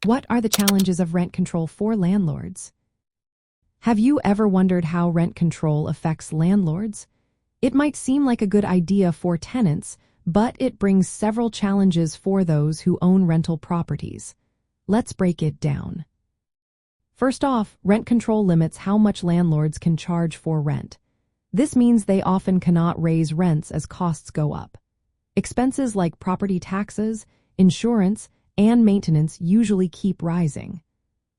What are the challenges of rent control for landlords? Have you ever wondered how rent control affects landlords? It might seem like a good idea for tenants, but it brings several challenges for those who own rental properties. Let's break it down. First off, rent control limits how much landlords can charge for rent. This means they often cannot raise rents as costs go up. Expenses like property taxes, insurance, and maintenance usually keep rising.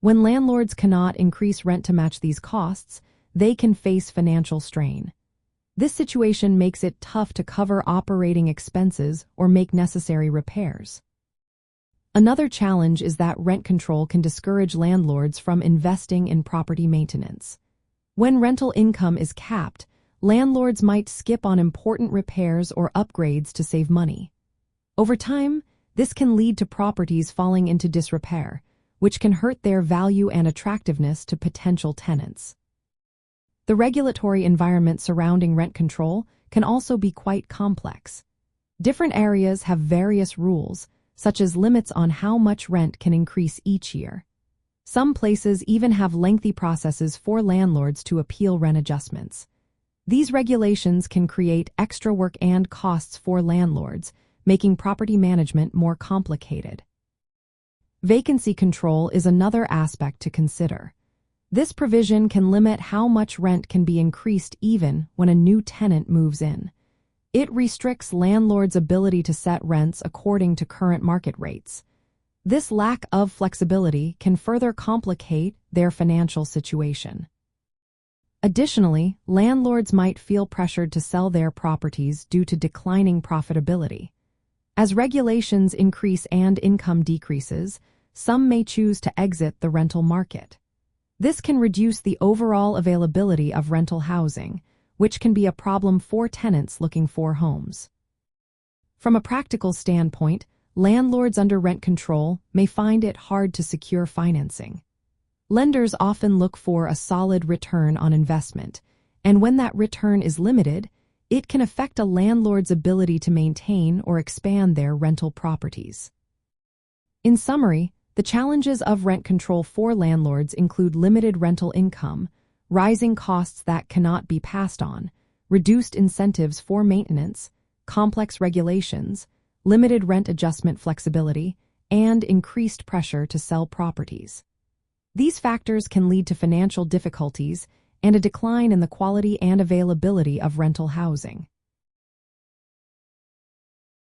When landlords cannot increase rent to match these costs, they can face financial strain. This situation makes it tough to cover operating expenses or make necessary repairs. Another challenge is that rent control can discourage landlords from investing in property maintenance. When rental income is capped, landlords might skip on important repairs or upgrades to save money. Over time, this can lead to properties falling into disrepair, which can hurt their value and attractiveness to potential tenants. The regulatory environment surrounding rent control can also be quite complex. Different areas have various rules, such as limits on how much rent can increase each year. Some places even have lengthy processes for landlords to appeal rent adjustments. These regulations can create extra work and costs for landlords, making property management more complicated. Vacancy control is another aspect to consider. This provision can limit how much rent can be increased even when a new tenant moves in. It restricts landlords' ability to set rents according to current market rates. This lack of flexibility can further complicate their financial situation. Additionally, landlords might feel pressured to sell their properties due to declining profitability. As regulations increase and income decreases, some may choose to exit the rental market. This can reduce the overall availability of rental housing, which can be a problem for tenants looking for homes. From a practical standpoint, landlords under rent control may find it hard to secure financing. Lenders often look for a solid return on investment, and when that return is limited, it can affect a landlord's ability to maintain or expand their rental properties. In summary, the challenges of rent control for landlords include limited rental income, rising costs that cannot be passed on, reduced incentives for maintenance, complex regulations, limited rent adjustment flexibility, and increased pressure to sell properties. These factors can lead to financial difficulties and a decline in the quality and availability of rental housing.